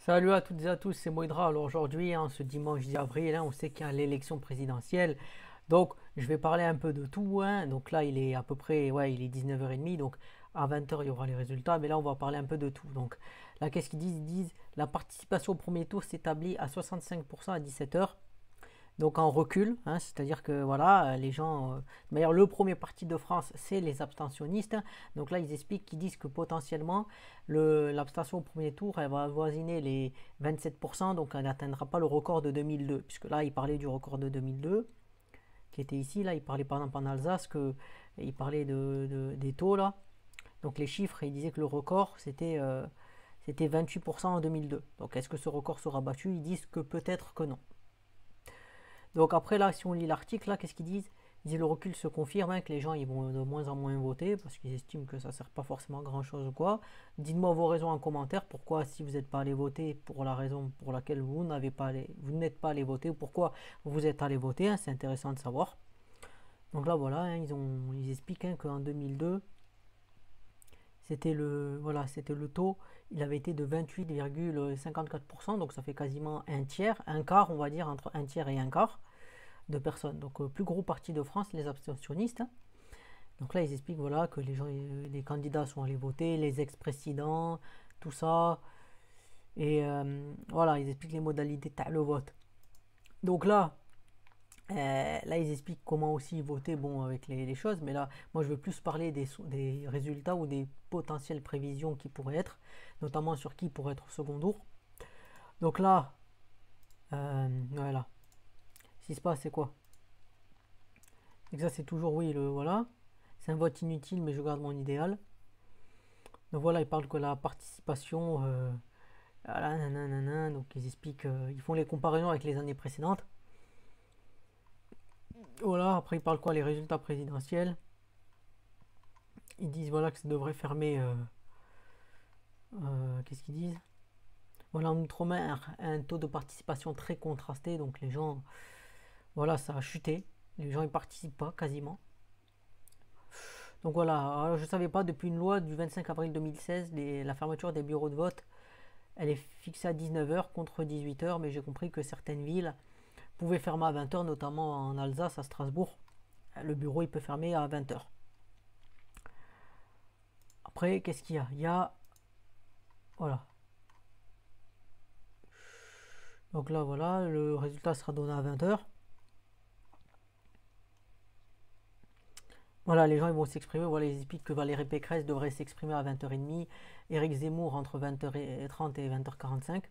Salut à toutes et à tous, c'est Moïdra. Alors aujourd'hui, ce dimanche 10 avril, on sait qu'il y a l'élection présidentielle. Donc je vais parler un peu de tout. Donc là, il est à peu près, ouais, il est 19h30. Donc à 20h, il y aura les résultats. Mais là, on va parler un peu de tout. Donc là, qu'est-ce qu'ils disent? Ils disent la participation au premier tour s'établit à 65% à 17h. Donc en recul, c'est-à-dire que voilà, les gens. D'ailleurs, le premier parti de France, c'est les abstentionnistes. Donc là, ils expliquent qu'ils disent que potentiellement, l'abstention au premier tour, elle va avoisiner les 27%, donc elle n'atteindra pas le record de 2002. Puisque là, ils parlaient du record de 2002, qui était ici. Là, ils parlaient par exemple en Alsace, ils parlaient des taux là. Donc les chiffres, ils disaient que le record, c'était 28% en 2002. Donc est-ce que ce record sera battu? Ils disent que peut-être que non. Donc après là, si on lit l'article, là, qu'est-ce qu'ils disent? Ils disent le recul se confirme, que les gens ils vont de moins en moins voter parce qu'ils estiment que ça ne sert pas forcément à grand chose ou quoi. Dites-moi vos raisons en commentaire, pourquoi si vous n'êtes pas allé voter, pour la raison pour laquelle vous n'êtes pas allé voter ou pourquoi vous êtes allé voter, c'est intéressant de savoir. Donc là voilà, ils expliquent qu'en 2002, c'était le taux, il avait été de 28,54%, donc ça fait quasiment un tiers, un quart on va dire, entre un tiers et un quart de personnes. Donc, plus gros parti de France, les abstentionnistes. Donc là, ils expliquent voilà, que les candidats sont allés voter, les ex-présidents, tout ça. Et voilà, ils expliquent les modalités de le vote. Donc là, ils expliquent comment aussi voter bon, avec les choses. Mais là, moi, je veux plus parler des résultats ou des potentielles prévisions qui pourraient être, notamment sur qui pourrait être au second tour. Donc là, voilà. Ce qui se passe, c'est quoi? Et ça, c'est toujours oui, voilà. C'est un vote inutile, mais je garde mon idéal. Donc voilà, ils parlent que la participation, voilà, nanana, donc ils expliquent, ils font les comparaisons avec les années précédentes. Voilà, après ils parlent quoi, les résultats présidentiels. Ils disent voilà que ça devrait fermer, qu'est-ce qu'ils disent? Voilà, en Outre-mer, un taux de participation très contrasté, donc les gens, voilà, ça a chuté. Les gens ils participent pas quasiment. Donc voilà, alors, je ne savais pas, depuis une loi du 25 avril 2016, la fermeture des bureaux de vote, elle est fixée à 19h contre 18h, mais j'ai compris que certaines villes pouvaient fermer à 20h, notamment en Alsace, à Strasbourg. Le bureau, il peut fermer à 20h. Après, qu'est-ce qu'il y a? Il y a... Voilà. Donc là, voilà, le résultat sera donné à 20h. Voilà, les gens ils vont s'exprimer. Voilà, ils expliquent que Valérie Pécresse devrait s'exprimer à 20h30, Éric Zemmour entre 20h30 et 20h45.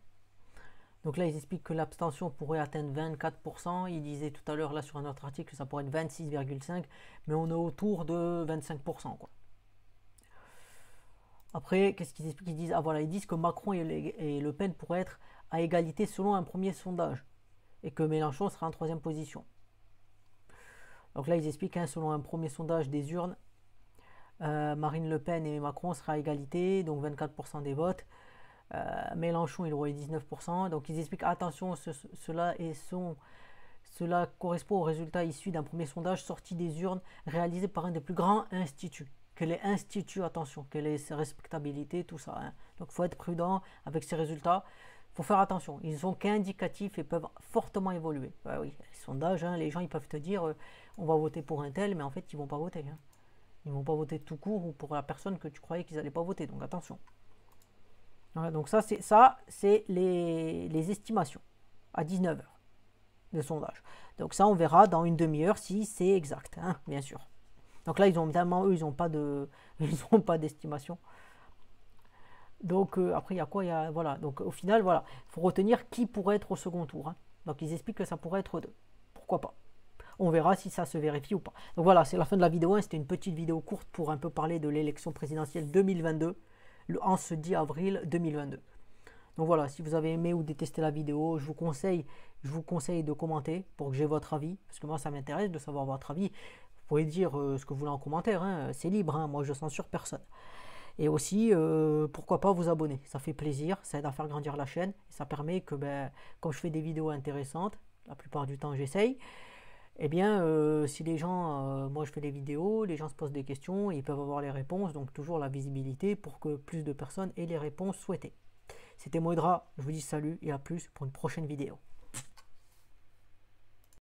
Donc là, ils expliquent que l'abstention pourrait atteindre 24%. Ils disaient tout à l'heure, là, sur un autre article, que ça pourrait être 26,5%, mais on est autour de 25%, quoi. Après, qu'est-ce qu'ils expliquent? Ils disent, ah voilà, ils disent que Macron et Le Pen pourraient être à égalité selon un premier sondage, et que Mélenchon sera en troisième position. Donc là, ils expliquent, selon un premier sondage des urnes, Marine Le Pen et Macron seraient à égalité, donc 24% des votes. Mélenchon, il aurait 19%. Donc ils expliquent, attention, cela correspond aux résultats issus d'un premier sondage sorti des urnes réalisé par un des plus grands instituts. Que les instituts, attention, que les respectabilité, tout ça. Donc il faut être prudent avec ces résultats. Il faut faire attention. Ils sont qu'indicatifs et peuvent fortement évoluer. Bah oui, les sondages, les gens ils peuvent te dire on va voter pour un tel, mais en fait ils vont pas voter. Ils vont pas voter tout court ou pour la personne que tu croyais qu'ils allaient pas voter. Donc attention. Voilà, donc c'est les estimations à 19h de sondage. Donc ça, on verra dans une demi-heure si c'est exact, bien sûr. Donc là, évidemment, eux, ils n'ont pas d'estimation. Donc après, il y a quoi? Voilà. Donc au final, voilà, il faut retenir qui pourrait être au second tour. Donc ils expliquent que ça pourrait être deux. Pourquoi pas? On verra si ça se vérifie ou pas. Donc voilà, c'est la fin de la vidéo. C'était une petite vidéo courte pour un peu parler de l'élection présidentielle 2022, en ce 10 avril 2022. Donc voilà, si vous avez aimé ou détesté la vidéo, je vous conseille de commenter pour que j'ai votre avis, parce que moi ça m'intéresse de savoir votre avis. Vous pouvez dire ce que vous voulez en commentaire, c'est libre, moi je censure personne. Et aussi, pourquoi pas vous abonner, ça fait plaisir, ça aide à faire grandir la chaîne, et ça permet que, comme je fais des vidéos intéressantes, la plupart du temps j'essaye, eh bien, si les gens, moi je fais des vidéos, les gens se posent des questions, ils peuvent avoir les réponses, donc toujours la visibilité pour que plus de personnes aient les réponses souhaitées. C'était Moedra, je vous dis salut et à plus pour une prochaine vidéo.